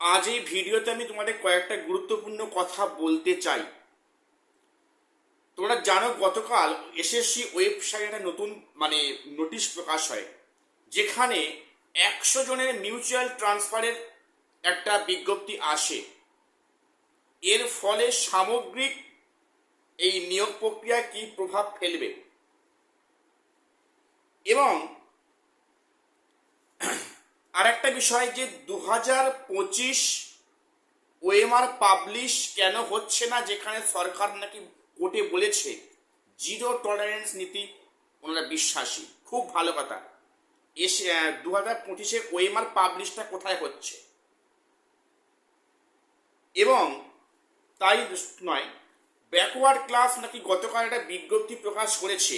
আজ এই ভিডিওতে আমি তোমাদের কয়েকটা গুরুত্বপূর্ণ কথা বলতে চাই। তোমরা জানো গতকাল এসএসসি ওয়েবসাইটে একটা নতুন নোটিশ প্রকাশ হয়, যেখানে 100 জনের মিউচুয়াল ট্রান্সফারের একটা বিজ্ঞপ্তি আসে। এর ফলে সামগ্রিক এই নিয়োগ প্রক্রিয়া কি প্রভাব ফেলবে এবং আর একটা বিষয় যে 2025 ওএমআর পাবলিশ কেন হচ্ছে না, যেখানে সরকার নাকি কোর্টে বলেছে জিরো টলারেন্স নীতি ওনারা বিশ্বাসী। খুব ভালো কথা। এসে 2025 ওএমআর পাবলিশটা কোথায় হচ্ছে, এবং তাই নয়, ব্যাকওয়ার্ড ক্লাস নাকি গতকাল একটা বিজ্ঞপ্তি প্রকাশ করেছে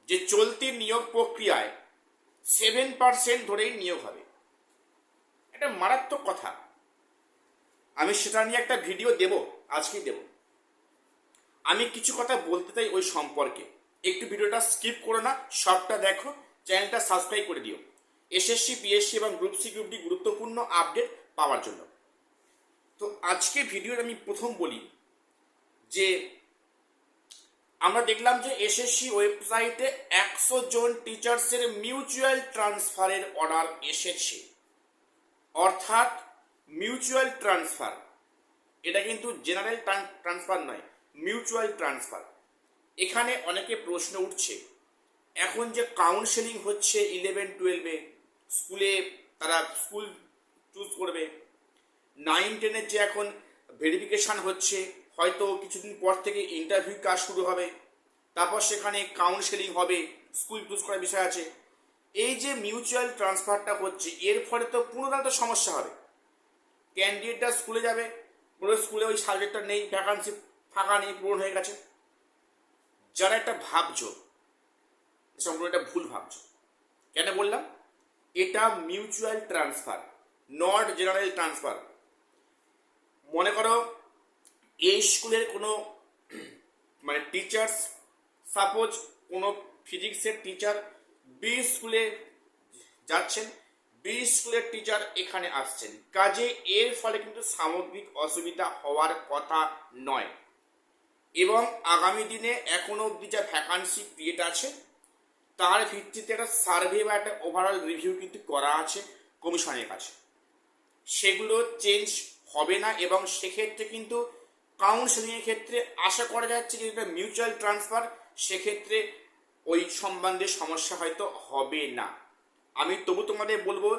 যে চলতি নিয়োগ প্রক্রিয়ায় 7% ধরেই নিয়োগ হবে। এটা মারাত্মক কথা। আমি সেটা নিয়ে একটা ভিডিও দেব, আজকেই দেব। আমি কিছু কথা বলতে চাই ওই সম্পর্কে। একটু ভিডিওটা স্কিপ করো না, সবটা দেখো, চ্যানেলটা সাবস্ক্রাইব করে দিও এসএসসি, পিএসসি এবং গ্রুপ সি গ্রুপ ডি গুরুত্বপূর্ণ আপডেট পাওয়ার জন্য। তো আজকে ভিডিওর আমি প্রথম বলি যে আমরা দেখলাম যে এসএসসি ওয়েবসাইটে 100 জন টিচার্সের মিউচুয়াল ট্রান্সফারের অর্ডার এসেছে। অর্থাৎ মিউচুয়াল ট্রান্সফার, এটা কিন্তু জেনারেল ট্রান্সফার নয়, মিউচুয়াল ট্রান্সফার। এখানে অনেকে প্রশ্ন উঠছে, এখন যে কাউন্সেলিং হচ্ছে 11-12-এ স্কুলে, তারা স্কুল চুজ করবে, 9-10-এর যে এখন ভেরিফিকেশান হচ্ছে, হয়তো কিছুদিন পর থেকে ইন্টারভিউ কাজ শুরু হবে, তারপর সেখানে কাউন্সেলিং হবে, স্কুল চুজ করার বিষয় আছে। এই যে মিউচুয়াল ট্রান্সফারটা হচ্ছে, এর ফলে তো পুনরায় তো সমস্যা হবে। ক্যান্ডিডেটটা স্কুলে যাবে, পুরো স্কুলে ওই সাবজেক্টটা নেই, ভ্যাকান্সি ফাঁকা নেই, পূরণ হয়ে গেছে। যারা একটা ভাবছো, সম্পূর্ণ একটা ভুল ভাবছো। কেন বললাম? এটা mutual transfer, not general transfer. মনে করো এই স্কুলের কোনো টিচার্স, সাপোজ কোনো ফিজিক্সের টিচার বি স্কুলে যাচ্ছেন, বি স্কুলের টিচার এখানে আসছেন, কাজে এর ফলে কিন্তু সামগ্রিক অসুবিধা হওয়ার কথা নয়। এবং আগামী দিনে এখনো অবধি যা ভ্যাকান্সি ক্রিয়েট আছে, তার ভিত্তিতে একটা সার্ভে বা একটা ওভারঅল রিভিউ কিন্তু করা আছে কমিশনের কাছে। সেগুলো চেঞ্জ হবে না, এবং সেক্ষেত্রে কিন্তু কাউন্সেলিংয়ের ক্ষেত্রে আশা করা যাচ্ছে যে এটা মিউচুয়াল ট্রান্সফার, সেক্ষেত্রে ওই সম্বন্ধে সমস্যা হয়তো হবে না। আমি তবু তোমাদের বলবো,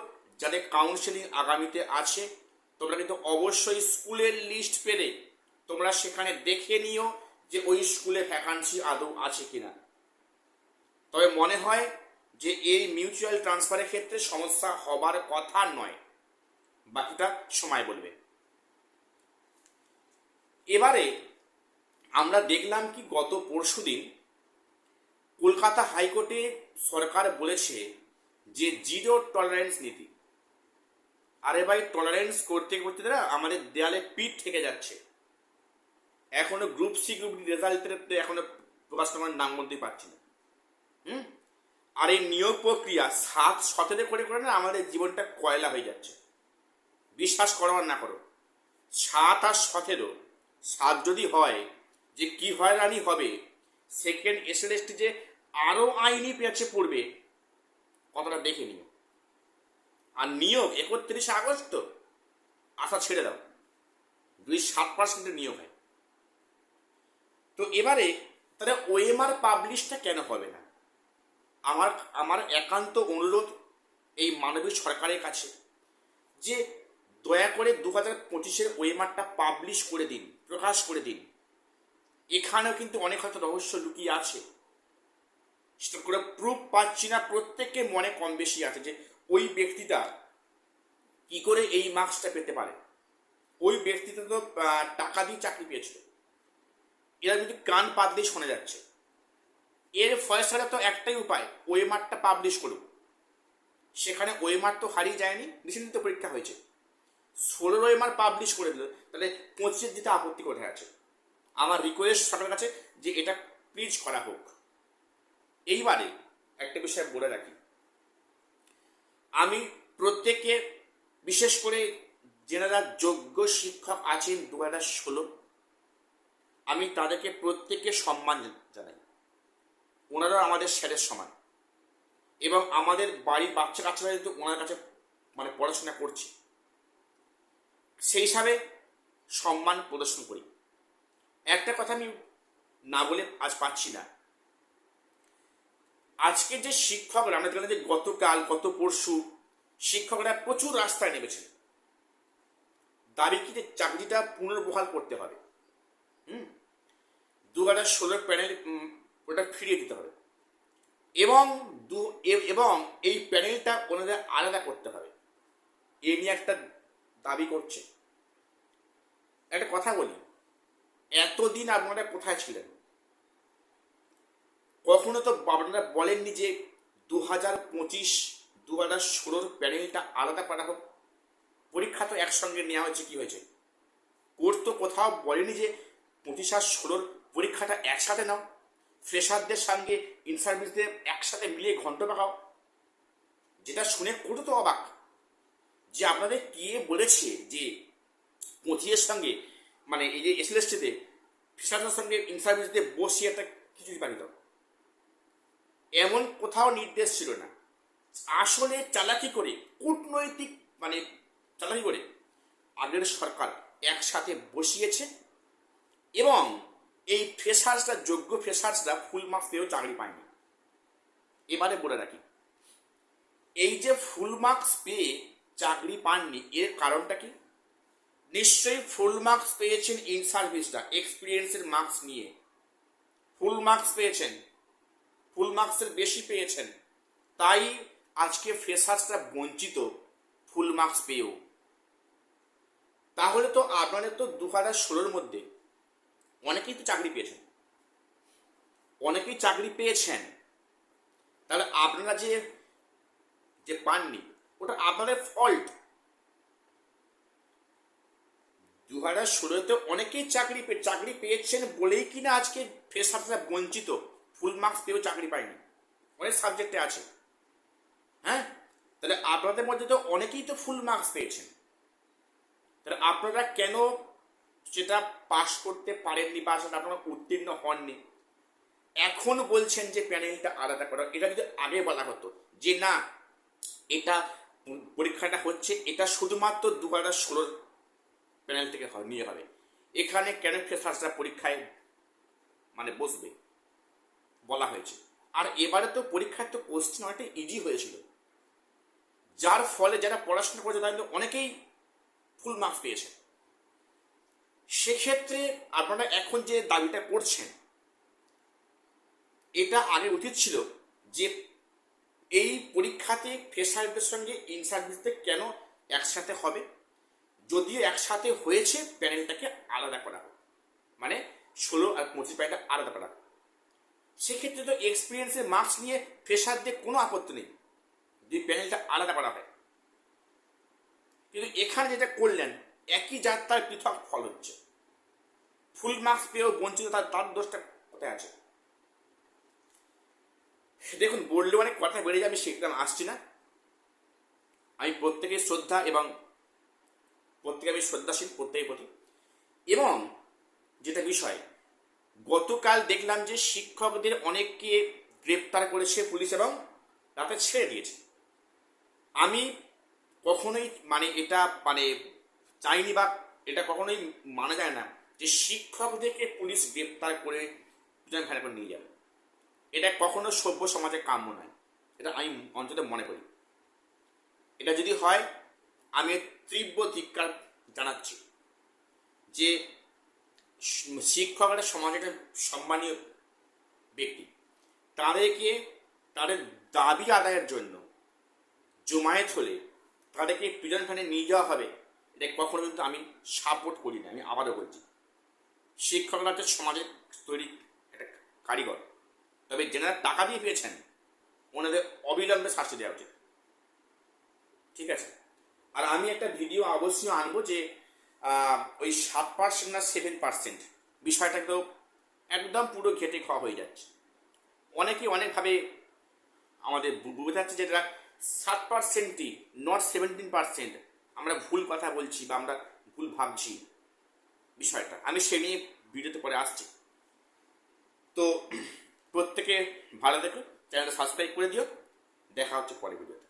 যাদের কাউন্সেলিং আগামীতে আছে, তোমরা কিন্তু অবশ্যই স্কুলের লিস্ট পেলে তোমরা সেখানে দেখে নিও যে ওই স্কুলে ভ্যাকান্সি আদৌ আছে কিনা। তবে মনে হয় যে এই মিউচুয়াল ট্রান্সফারের ক্ষেত্রে সমস্যা হবার কথা নয়, বাকিটা সময় বলবে। এবারে আমরা দেখলাম কি গত পরশুদিন কলকাতা হাইকোর্টে সরকার বলেছে যে জিরো টলারেন্স নীতি। আরে ভাই, টলারেন্স করতে করতে না আমাদের দেয়ালে পিঠ থেকে যাচ্ছে। এখনো গ্রুপ সি গ্রুপ ডি রেজাল্টের এখনো প্রকাশ করার নাম বলতেই পারছি না। আর এই নিয়োগ প্রক্রিয়া 7-17 করে করে না আমাদের জীবনটা কয়লা হয়ে যাচ্ছে। বিশ্বাস করো আর না করো, 7 আর 17, 7 যদি হয়, যে কি হয়রানি হবে, সেকেন্ড এসএলএসটি যে আরও আইনি পেঁচে পড়বে, কথাটা দেখে নিও। আর নিয়োগ 31 আগস্ট, আশা ছেড়ে দাও, 7% নিয়োগ হয়। তো এবারে তাহলে ওএমআর পাবলিশটা কেন হবে না? আমার একান্ত অনুরোধ এই মানবিক সরকারের কাছে যে দয়া করে 2025 ওএমআরটা পাবলিশ করে দিন, প্রকাশ করে দিন। এখানেও কিন্তু অনেক হয়তো রহস্য লুকিয়ে আছে, সেটা করে প্রুফ পাচ্ছি না। প্রত্যেকের মনে কম বেশি আছে যে ওই ব্যক্তিটা কি করে এই মার্কসটা পেতে পারে। ওই ব্যক্তিটা তো টাকা দিয়ে চাকরি পেয়েছিল, এরা কিন্তু কান পাতলেই শোনা যাচ্ছে। এর ফয়সালা তো একটাই উপায়, ওএমআরটা পাবলিশ করুক। সেখানে ওএমআর তো হারিয়ে যায়নি, রিসেন্টলি তো পরীক্ষা হয়েছে। 16 ওএমআর পাবলিশ করে দিল, তাহলে 25 দিতে আপত্তি কোথায় আছে? আমার রিকোয়েস্ট সরকারের কাছে যে এটা প্লিজ করা হোক। এইবারে একটা বিষয় বলে রাখি, আমি প্রত্যেককে, বিশেষ করে যেনারা যোগ্য শিক্ষক আছেন 2016, আমি তাদেরকে প্রত্যেককে সম্মান জানাই। ওনারা আমাদের স্যারের সমান এবং আমাদের বাড়ির বাচ্চা কাচ্চারা কিন্তু ওনার কাছে মানে পড়াশোনা করছে, সেই হিসাবে সম্মান প্রদর্শন করি। একটা কথা আমি না বলে আজ পাচ্ছি না, আজকে যে শিক্ষকরা আমরা দেখলাম যে গতকাল গত পরশু শিক্ষকরা প্রচুর রাস্তায় নেমেছে, দাবি কি যে চাকরিটা পুনর্বহাল করতে হবে, 2016 প্যানেল ওটা ফিরিয়ে দিতে হবে এবং এই প্যানেলটা ওনাদের আলাদা করতে হবে, এ নিয়ে একটা দাবি করছে। একটা কথা বলি, এতদিন আপনারা কোথায় ছিলেন? কখনো তো আপনারা বলেননি যে 2025 2016 প্যানেলটা আলাদা করা হোক, পরীক্ষা তো একসঙ্গে নেওয়া হয়েছে, কি হয়েছে? কোর্ট তো কোথাও বলেনি যে 25 আর 16 পরীক্ষাটা একসাথে নাও, ফ্রেশারদের সঙ্গে ইন সার্ভিসদের একসাথে মিলিয়ে ঘন্টা পাকাও। যেটা শুনে কোর্ট তো অবাক যে আপনাদের কে বলেছে যে 25-এর সঙ্গে মানে এই যে এসএলএসটিতে ফ্রেশারদের সঙ্গে ইন সার্ভিসদের বসিয়ে একটা কিছু পারি দাও, এমন কোথাও নির্দেশ ছিল না। আসলে চালাকি করে, কূটনৈতিক মানে চালাকি করে আগের সরকার একসাথে বসিয়েছে এবং এই ফ্রেশার্সরা, যোগ্য ফ্রেশার্সরা ফুল মার্কস পেয়েও চাকরি পায়নি। এবারে বলে রাখি, এই যে ফুল মার্কস পেয়ে চাকরি পাননি এর কারণটা কি? নিশ্চয়ই ফুল মার্কস পেয়েছেন ইন সার্ভিসরা, এক্সপিরিয়েন্সের মার্কস নিয়ে ফুল মার্কস পেয়েছেন, ফুল মার্কসের বেশি পেয়েছেন, তাই আজকে ফ্রেশার্সরা বঞ্চিত ফুল মার্কস পেয়েও। তাহলে তো আপনাদের তো 2016-র মধ্যে অনেকেই তো চাকরি পেয়েছেন, অনেকেই চাকরি পেয়েছেন, তাহলে আপনারা যে যে পাননি ওটা আপনাদের ফল্ট। 2016-তে অনেকেই চাকরি পেয়েছেন বলেই কিনা আজকে ফ্রেশার্সরা বঞ্চিত, ফুল মার্কস পেয়েও চাকরি পায়নি, অনেক সাবজেক্টে আছে। হ্যাঁ, তাহলে আপনাদের মধ্যে তো অনেকেই তো ফুল মার্কস পেয়েছেন, তাহলে আপনারা কেন সেটা পাশ করতে পারেননি বা সেটা আপনারা উত্তীর্ণ হননি? এখন বলছেন যে প্যানেলটা আলাদা করা, এটা যদি আগে বলা হতো যে না এটা পরীক্ষাটা হচ্ছে, এটা শুধুমাত্র 2016 প্যানেল থেকে নিয়ে হবে, এখানে কেন ফ্রেশার্সরা পরীক্ষায় মানে বসবে বলা হয়েছে। আর এবারে তো পরীক্ষার তো কোশ্চেন অনেকটা ইজি হয়েছিল, যার ফলে যারা পড়াশোনা করেছে তাদের অনেকেই ফুল মার্কস পেয়েছে। সেক্ষেত্রে আপনারা এখন যে দাবিটা করছেন, এটা আগে উচিত ছিল যে এই পরীক্ষাতে ফ্রেশারদের সঙ্গে ইন সার্ভিসদের কেন একসাথে হবে, যদিও একসাথে হয়েছে প্যানেলটাকে আলাদা করা হোক, মানে 16 আর 25 প্যানেলটা আলাদা করা হোক। সেক্ষেত্রে তো এক্সপিরিয়েন্সের মার্কস নিয়ে ফ্রেশারদের কোনো আপত্তি নেই যদি প্যানেলটা আলাদা করা হয়, কিন্তু এখানে যেটা করলেন একই যাত্রার পৃথক ফল হচ্ছে, ফুল মার্কস পেয়েও বঞ্চিত, তার দোষটা কোথায় আছে? দেখুন, বললে অনেক কথা বেড়ে যাবে, সেখানে আসছি না। আমি প্রত্যেকের শ্রদ্ধা এবং প্রত্যেকে আমি শ্রদ্ধাশীল প্রত্যেকের প্রতি। এবং যেটা বিষয়, গতকাল দেখলাম যে শিক্ষকদের অনেককে গ্রেপ্তার করেছে পুলিশ এবং তাতে ছেড়ে দিয়েছে। আমি কখনোই মানে এটা মানে চাইনি বা এটা কখনোই মানা যায় না যে শিক্ষকদেরকে পুলিশ গ্রেপ্তার করে ঘাড়ে করে নিয়ে যাবে, এটা কখনো সভ্য সমাজে কাম্য নয়, এটা আমি অন্তত মনে করি। এটা যদি হয় আমি তীব্র ধিক্কার জানাচ্ছি যে শিক্ষকরা সমাজের একটা সম্মানীয় ব্যক্তি, তাদেরকে তাদের দাবি আদায়ের জন্য জমায়েত হলে তাদেরকে প্রিজন ভ্যানে নিয়ে যাওয়া হবে, এটা কখনো কিন্তু আমি সাপোর্ট করি না। আমি আবারও বলছি, শিক্ষকরা হচ্ছে সমাজের তৈরি একটা কারিগর, তবে যেনারা টাকা দিয়ে পেয়েছেন ওনাদের অবিলম্বে শাস্তি দেওয়া উচিত, ঠিক আছে? আর আমি একটা ভিডিও অবশ্যই আনবো যে ওই 7% না 7% বিষয়টা তো একদম পুরো ঘেটে খাওয়া হয়ে যাচ্ছে। অনেকে অনেকভাবে আমাদের বোঝাচ্ছে যে 7%ই নট 17%, আমরা ভুল কথা বলছি বা আমরা ভুল ভাবছি বিষয়টা, আমি সে নিয়ে ভিডিওতে পরে আসছি। তো প্রত্যেকে ভালো দেখো, চ্যানেলটা সাবস্ক্রাইব করে দিও। দেখা হচ্ছে পরে ভিডিওতে।